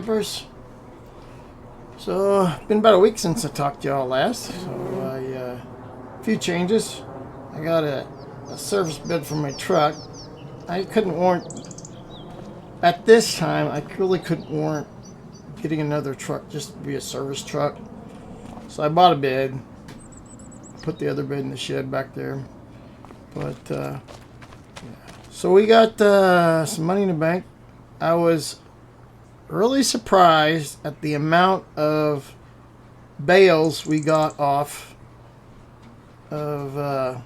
Skippers. So, been about a week since I talked to y'all last. So, a few changes. I got a service bid for my truck. I couldn't warrant, at this time, I really couldn't warrant getting another truck just to be a service truck. So I bought a bed, put the other bed in the shed back there. But, yeah. So we got some money in the bank. I was really surprised at the amount of bales we got off of that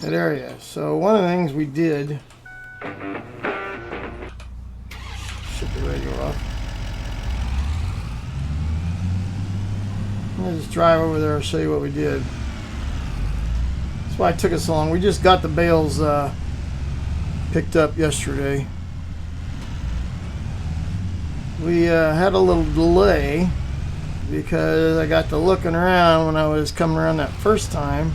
area. So one of the things we did, shut the radio off. I'm gonna just drive over there and show you what we did. That's why it took us so long. We just got the bales picked up yesterday. We had a little delay because I got to looking around when I was coming around that first time.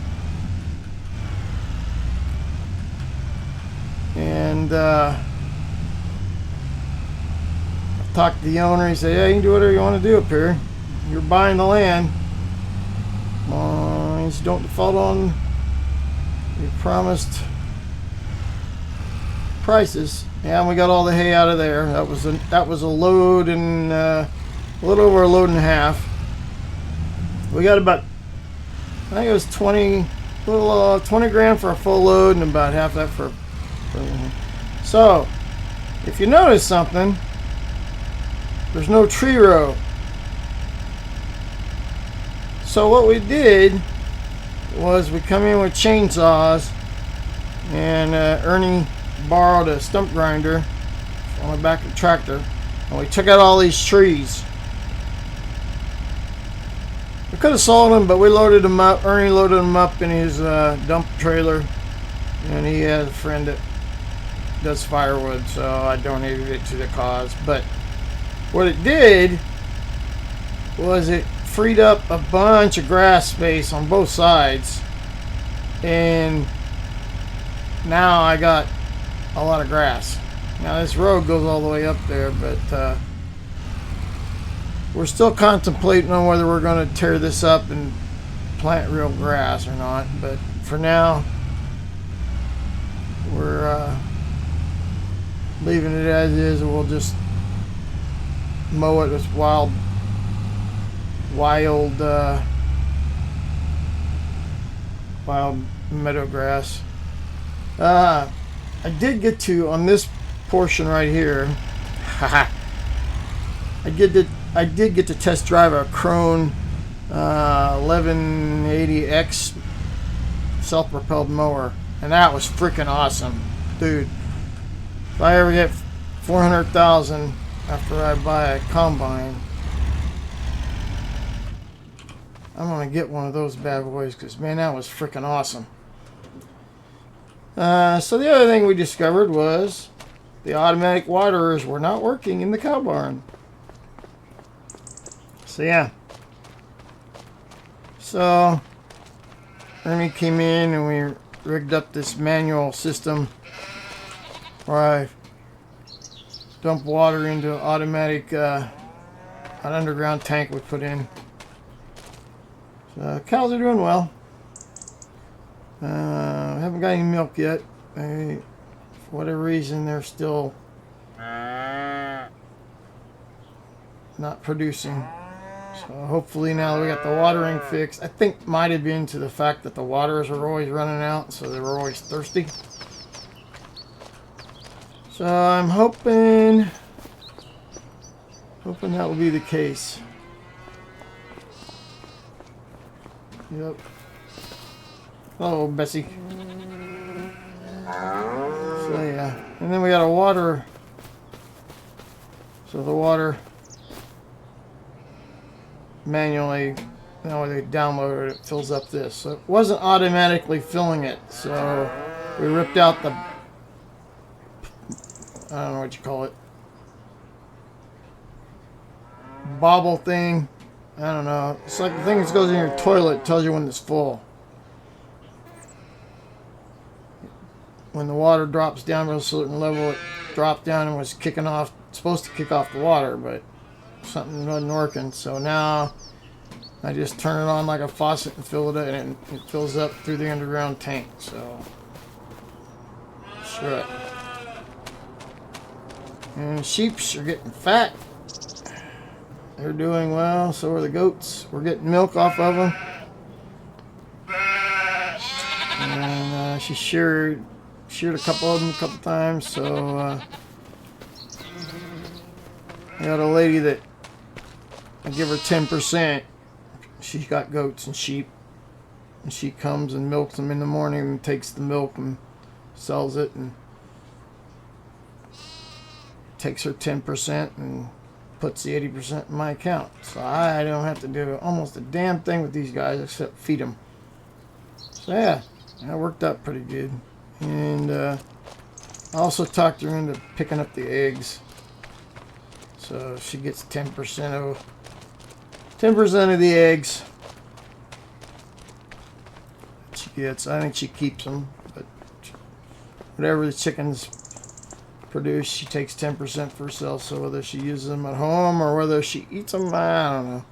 And I talked to the owner. He said, yeah, you can do whatever you want to do up here. You're buying the land. Just don't default on your promised prices. Yeah, and we got all the hay out of there. That was a load and a little over a load and a half. We got about, I think it was 20 grand for a full load and about half that for so if you notice something, there's no tree row. So what we did was we come in with chainsaws, and Ernie borrowed a stump grinder on the back of the tractor, and we took out all these trees. We could have sold them, but we loaded them up. Ernie loaded them up in his dump trailer, and he has a friend that does firewood, so I donated it to the cause. But what it did was it freed up a bunch of grass space on both sides, and now I got a lot of grass. Now this road goes all the way up there, but we're still contemplating on whether we're going to tear this up and plant real grass or not. But for now, we're leaving it as is, and we'll just mow it with wild meadow grass. I did get to, on this portion right here, I did get to test drive a Krone 1180X self-propelled mower, and that was freaking awesome, dude. If I ever get 400,000 after I buy a combine, I'm gonna get one of those bad boys, because man, that was freaking awesome. So the other thing we discovered was the automatic waterers were not working in the cow barn. So yeah. So Ernie came in and we rigged up this manual system where I dump water into an automatic an underground tank we put in. So cows are doing well. Haven't got any milk yet. For whatever reason, they're still not producing. So hopefully now that we got the watering fixed, I think might have been to the fact that the waters were always running out, so they were always thirsty. So I'm hoping that will be the case. Yep. Hello, Bessie. So yeah, and then we got a water. So the water manually, you know, when they download it, it fills up this. So it wasn't automatically filling it. So we ripped out the, I don't know what you call it, bobble thing. I don't know. It's like the thing that goes in your toilet, tells you when it's full. When the water drops down to a certain level, it dropped down and was kicking off supposed to kick off the water, but something wasn't working. So now I just turn it on like a faucet and fill it up, and it fills up through the underground tank. So that's right. And sheep are getting fat. They're doing well. So are the goats. We're getting milk off of them. And she sheared a couple of them a couple times. So I got a lady that I give her 10%. She's got goats and sheep, and she comes and milks them in the morning and takes the milk and sells it and takes her 10% and puts the 80% in my account. So I don't have to do almost a damn thing with these guys except feed them. So yeah, that worked out pretty good. And I also talked her into picking up the eggs. So she gets 10% of 10% of the eggs she gets. I think she keeps them, but whatever the chickens produce, she takes 10% for herself. So whether she uses them at home or whether she eats them, I don't know.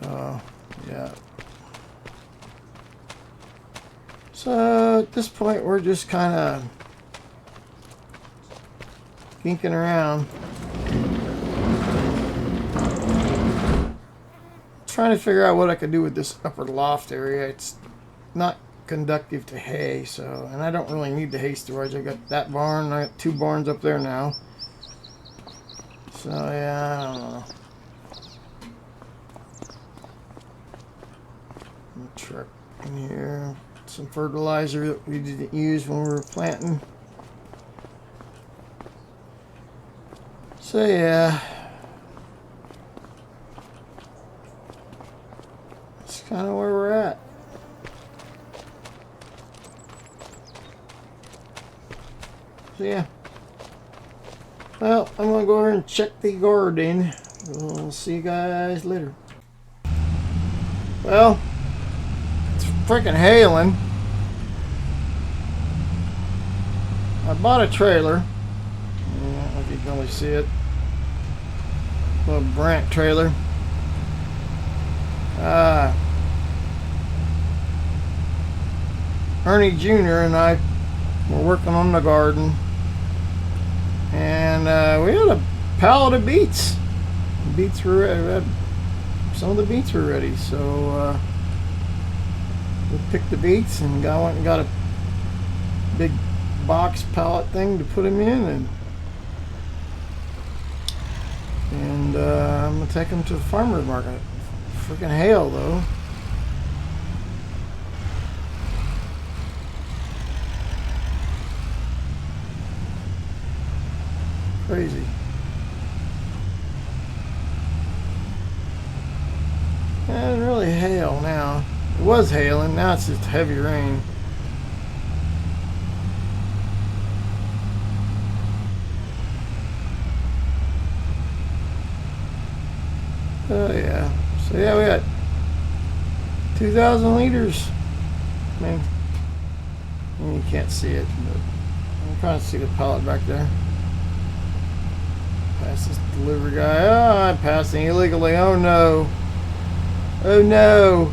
So yeah. So at this point, we're just kind of ginking around, trying to figure out what I could do with this upper loft area. It's not conductive to hay, so, and I don't really need the hay storage. I got that barn. I got 2 barns up there now. So yeah, I don't know. Truck in here. Some fertilizer that we didn't use when we were planting. So yeah, that's kind of where we're at. So yeah, well, I'm gonna go over and check the garden. We'll see you guys later. Well, it's freaking hailing. I bought a trailer. I don't know if you can really see it. Little Brant trailer. Ernie Jr. and I were working on the garden, and we had a pallet of beets. The beets were ready. Some of the beets were ready, so we picked the beets and went and got a big box pallet thing to put them in, and I'm gonna take them to the farmer's market. Freaking hail though. Crazy. And really hail now. It was hailing, now it's just heavy rain. Oh yeah. So yeah, we got 2,000 liters. I mean, you can't see it, but I'm trying to see the pallet back there. Past this delivery guy. Oh, I'm passing illegally. Oh no. Oh no.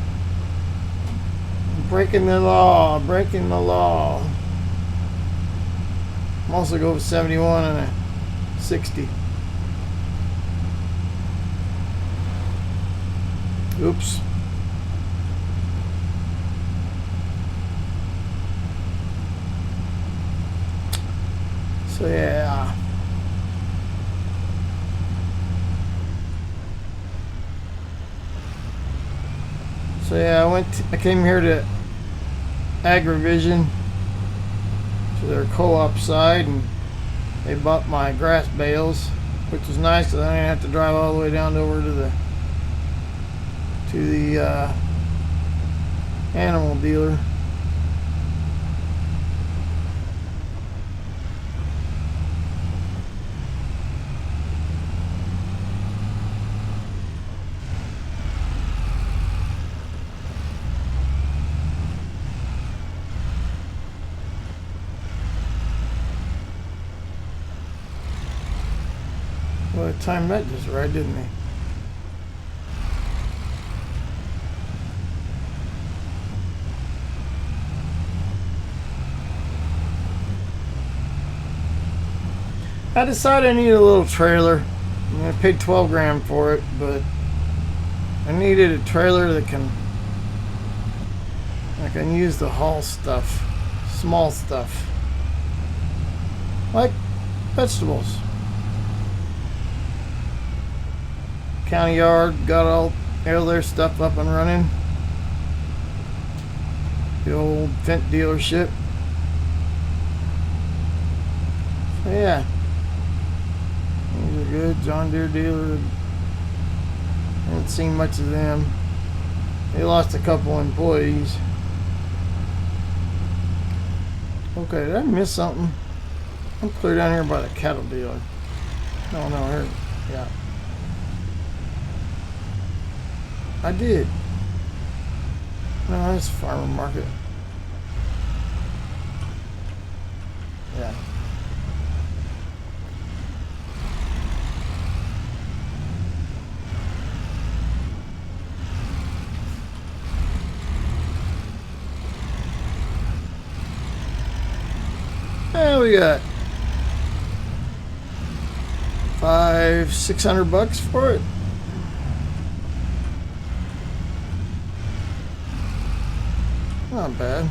I'm breaking the law. Breaking the law. I'm also going 71 and a 60. Oops. So yeah. So yeah, I came here to Agrivision, to their co-op side, and they bought my grass bales, which was nice because I didn't have to drive all the way down over to the animal dealer. timed that just right, didn't he? I decided I needed a little trailer. I paid 12 grand for it, but I needed a trailer that I can use to haul stuff, small stuff, like vegetables. County yard got all their stuff up and running. The old Fent dealership. So yeah, these are good. John Deere dealer. Haven't seen much of them. They lost a couple employees. Okay, did I miss something? I'm clear down here by the cattle dealer. No, here. Yeah. I did. No, that's farmer market. Yeah. And we got $500-600 for it. Not bad.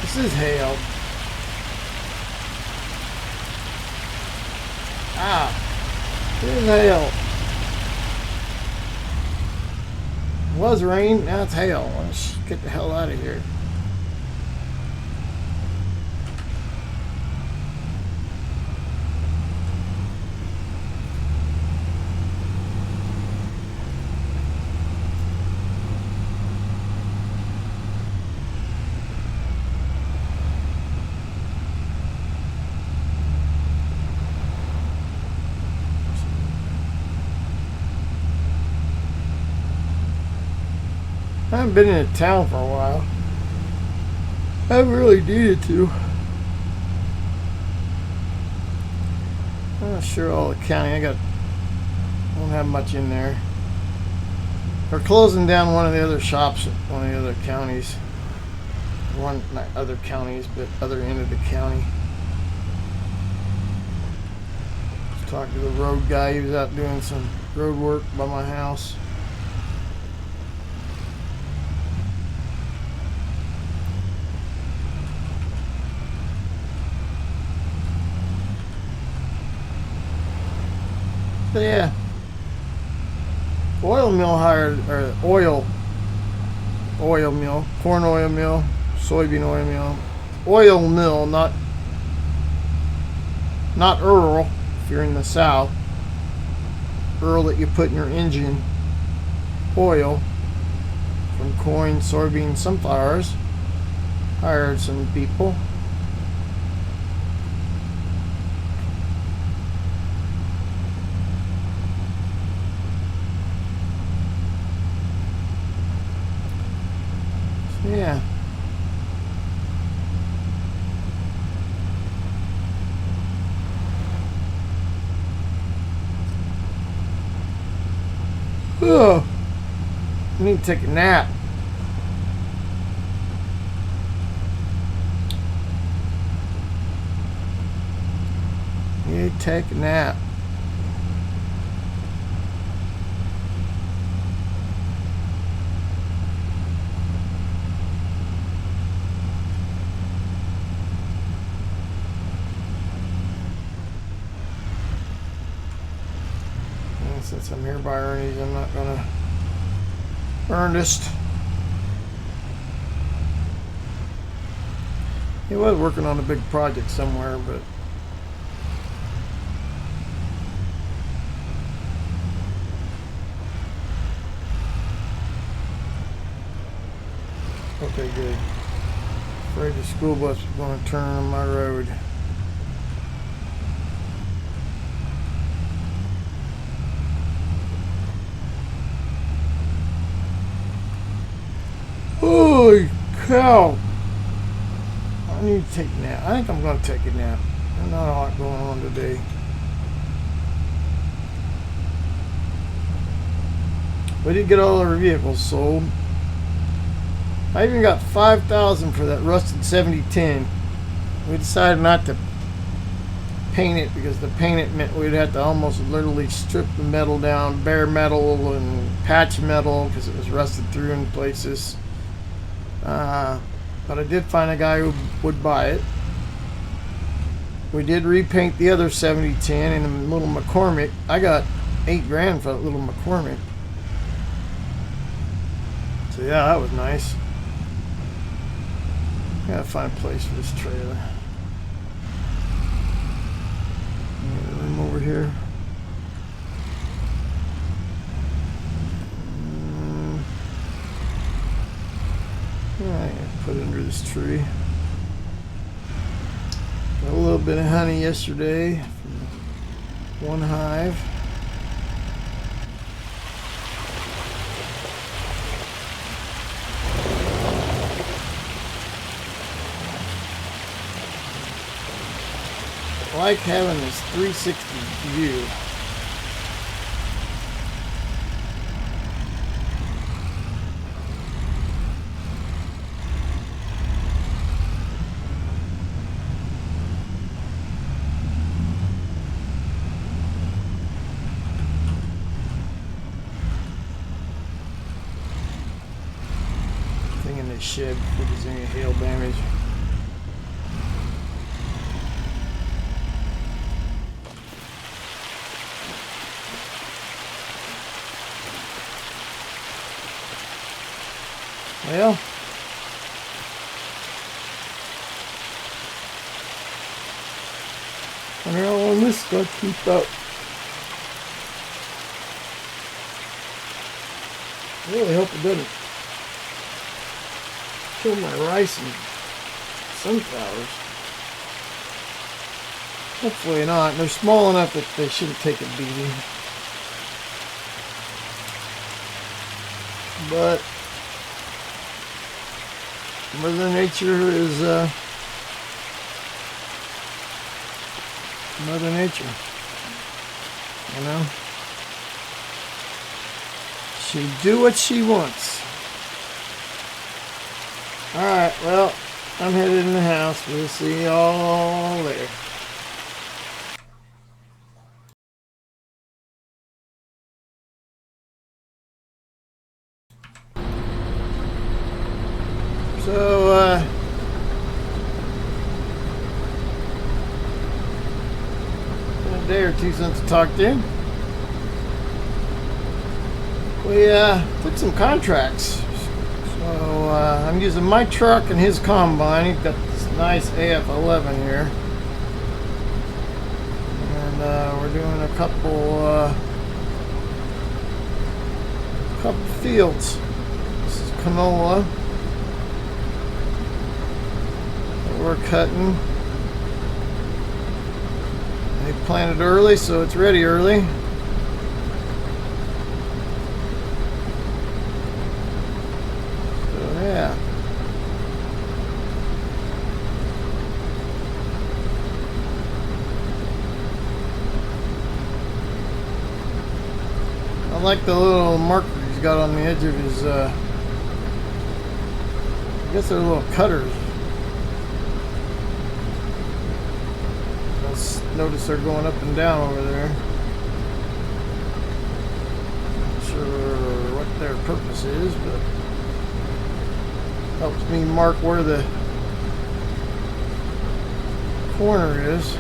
This is hail. This is hail. It was rain, now it's hail. Let's get the hell out of here. I haven't been in town for a while. I haven't really needed to. I'm not sure all the county. I don't have much in there. They're closing down one of the other shops at one of the other counties. Not other counties, but other end of the county. Just talked to the road guy. He was out doing some road work by my house. But yeah, oil mill hired, or oil mill, corn oil mill, soybean oil mill, not Earl if you're in the South. Earl that you put in your engine, oil from corn, soybean, sunflowers. Hired some people. Yeah. Oh, I need to take a nap. Need to take a nap. Since I'm here by Ernie's, I'm not gonna Ernest. He was working on a big project somewhere, but okay, good. Afraid the school bus was gonna turn on my road. Holy cow! I need to take a nap. I think I'm going to take a nap. There's not a lot going on today. We did get all our vehicles sold. I even got $5,000 for that rusted 7010. We decided not to paint it because the paint it meant we'd have to almost literally strip the metal down, bare metal and patch metal because it was rusted through in places. But I did find a guy who would buy it. We did repaint the other 7010 in a little McCormick. I got $8,000 for that little McCormick. So yeah, that was nice. Gotta find a place for this trailer. Room over here. I put it under this tree. Got a little bit of honey yesterday from one hive. I like having this 360 view. Thing in the shed if there's any hail damage. Well, I wonder how long this is going to keep up. I really hope it doesn't kill my rice and sunflowers. Hopefully not. They're small enough that they shouldn't take a beating. But Mother Nature is Mother Nature, you know. She do what she wants. All right, well, I'm headed in the house. We'll see y'all later. So, a day or two since I talked to him. We took some contracts. So I'm using my truck and his combine. He's got this nice AF11 here. And we're doing a couple fields. This is canola. We're cutting. They planted early, so it's ready early. So yeah. I like the little marker he's got on the edge of his I guess they're little cutters. Notice they're going up and down over there. Not sure what their purpose is, but helps me mark where the corner is.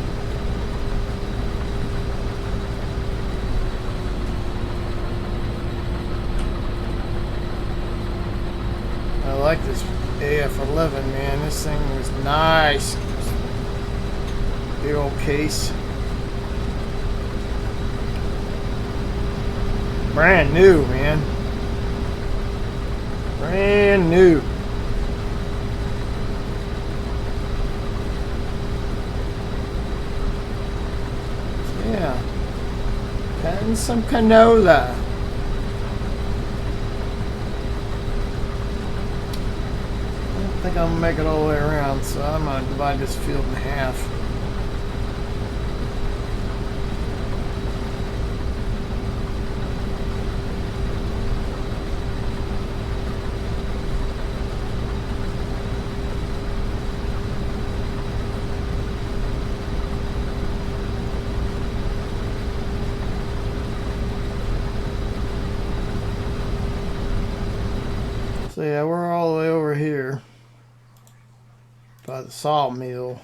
I like this AF11, man. This thing is nice. Big old case. Brand new, man. Brand new. Yeah. Cutting some canola. I don't think I gonna make it all the way around, so I'm gonna divide this field in half. So yeah, we're all the way over here by the sawmill.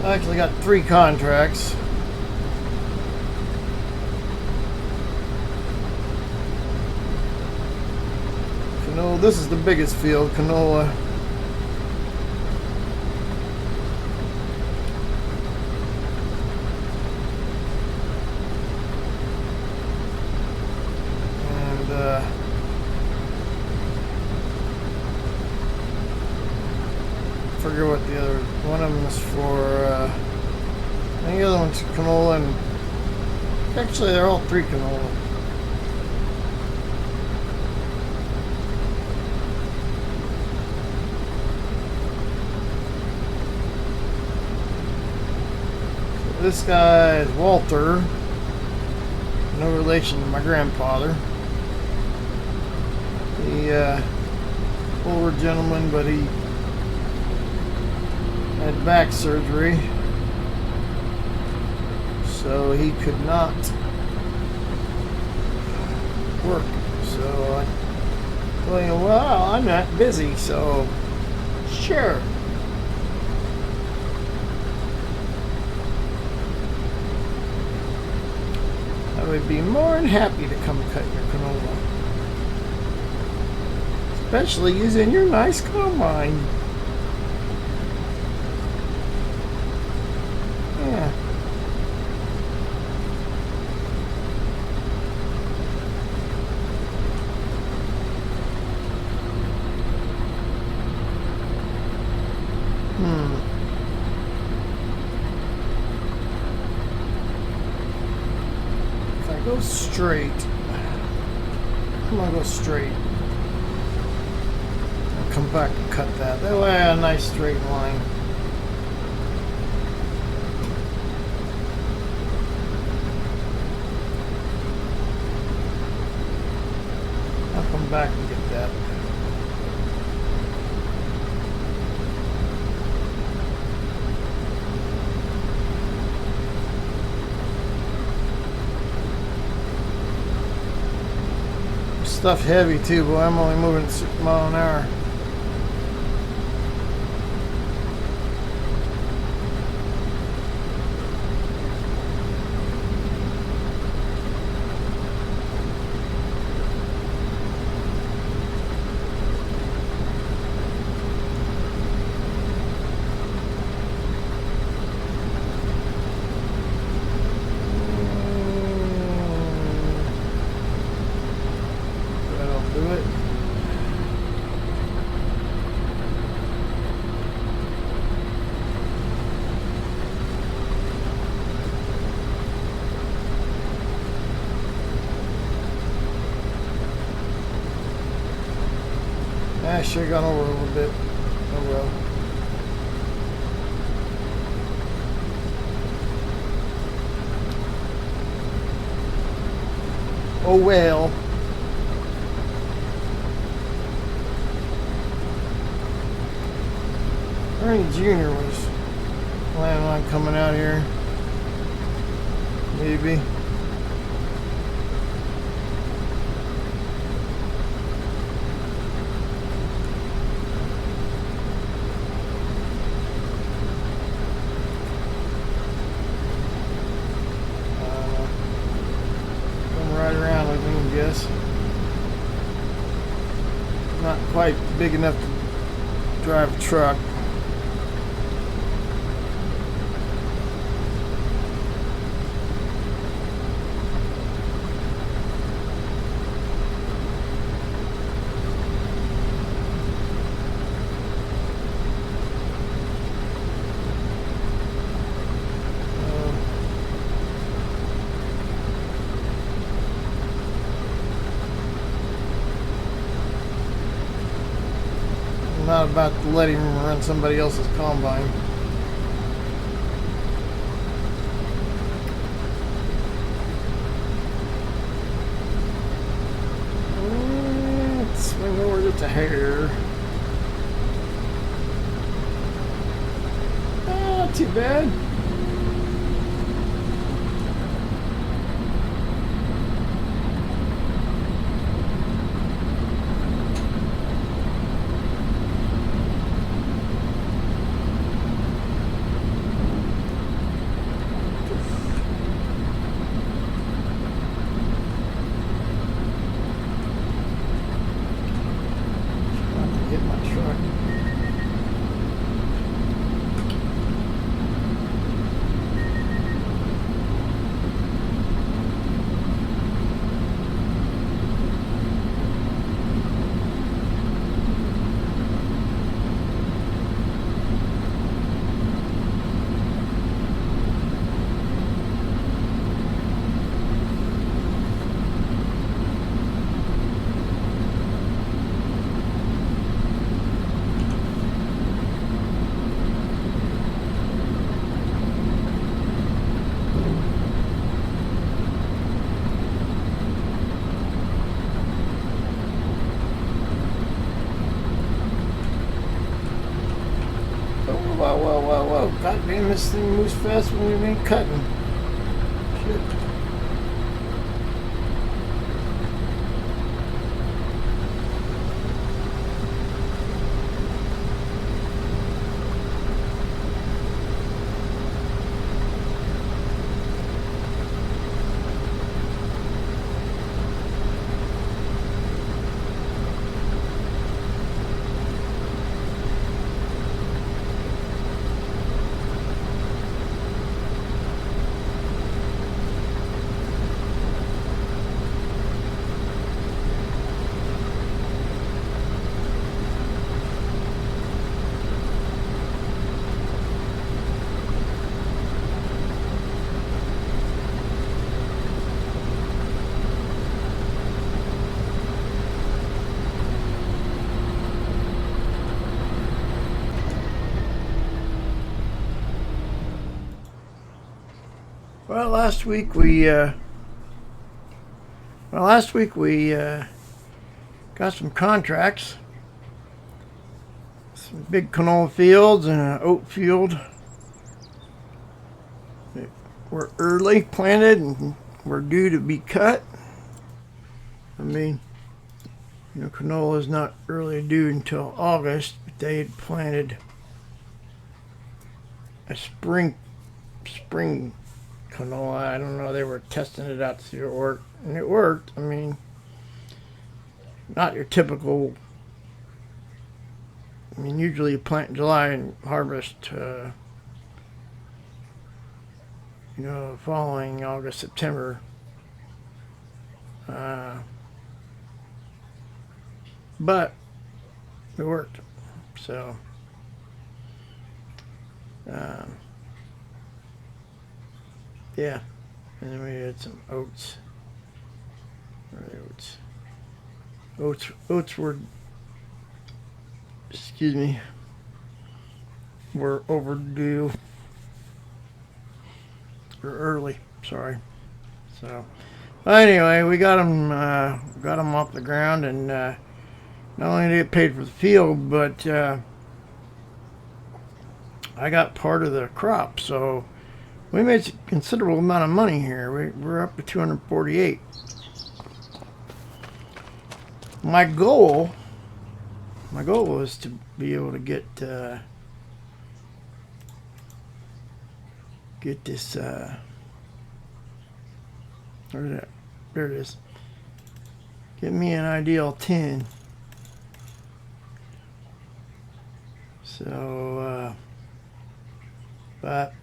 I actually got 3 contracts. Canola, this is the biggest field, canola. And I forget what the other one of them is for. I think the other one's canola, and actually they're all 3 canola. So this guy is Walter, no relation to my grandfather. The older gentleman, but he had back surgery, so he could not work. So I told him, well, I'm not busy, so sure. I would be more than happy to come cut your canola, especially using your nice combine. Yeah. If I go straight, I'm gonna go straight. I'll come back and cut that. That way I have a nice straight line. I'll come back and get that. Stuff heavy too, but I'm only moving 6 miles an hour. I should have gone over a little bit. Oh well. Oh well. Ernie Jr. was planning on coming out here. Maybe. Not quite big enough to drive a truck. about to let him run somebody else's combine. Let's swing over just a hair. Not too bad. Hit my truck. Whoa. God damn, this thing moves fast when you ain't cutting. Shit. Well, last week we got some contracts, some big canola fields and an oat field. We're early planted and we're due to be cut. I mean, you know, canola is not really due until August, but they had planted a spring canola. I don't know, they were testing it out to see if it worked, and it worked. I mean, not your typical, I mean, usually you plant in July and harvest you know, following August, September. But it worked. So yeah, and then we had some oats. Where are the oats? Oats were, excuse me, were overdue. Or early, sorry. So anyway, we got them off the ground, and not only did it pay for the field, but I got part of the crop, so we made a considerable amount of money here. We're up to 248. My goal is to be able to get this. Where is that? There it is. Get me an ideal 10. So, but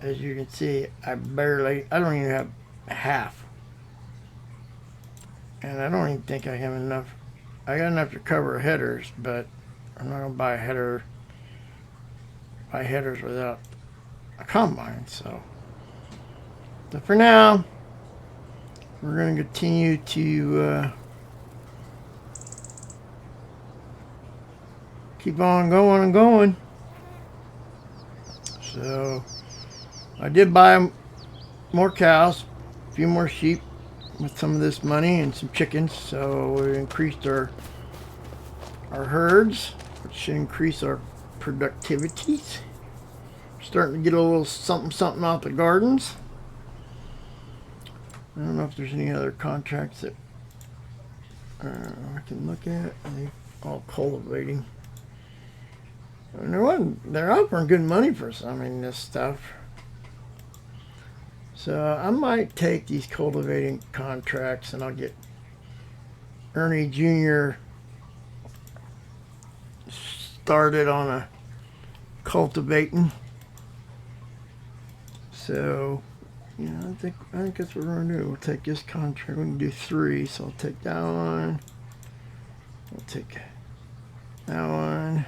as you can see, I don't even have half. And I don't even think I have enough. I got enough to cover headers, but I'm not going to buy headers without a combine. So for now, we're going to continue to keep on going and going. So I did buy more cows, a few more sheep with some of this money, and some chickens. So we increased our herds, which should increase our productivities. Starting to get a little something out the gardens. I don't know if there's any other contracts that I can look at. They all cultivating. And they're offering good money for some in this stuff. So I might take these cultivating contracts, and I'll get Ernie Jr. started on a cultivating. So, yeah, I think that's what we're gonna do. We'll take this contract. We can do 3. So I'll take that one. We'll take that one.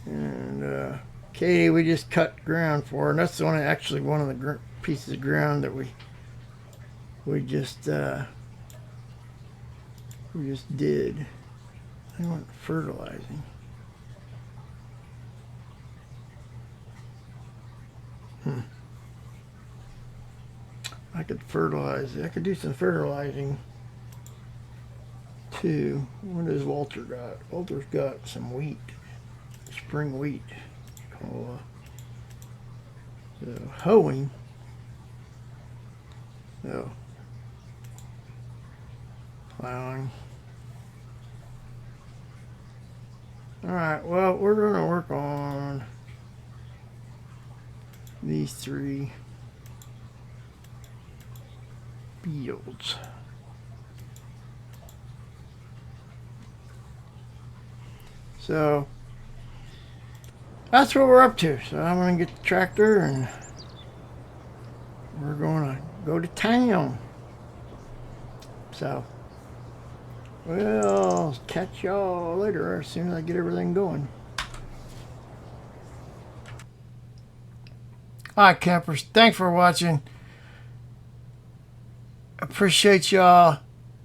And Katie, we just cut ground for her. And that's one of the pieces of ground that we just did. I want fertilizing. I could fertilize. I could do some fertilizing too. What does Walter got? Walter's got some wheat, spring wheat. So hoeing. So plowing. All right. Well, we're going to work on these 3 fields. So that's what we're up to. So I'm going to get the tractor and we're going to go to town. So we'll catch y'all later as soon as I get everything going. Alright, campers, thanks for watching. Appreciate y'all.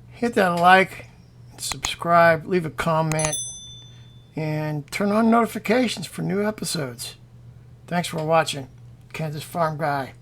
Hit that like, subscribe, leave a comment, and turn on notifications for new episodes. Thanks for watching. Kansas Farm Guy.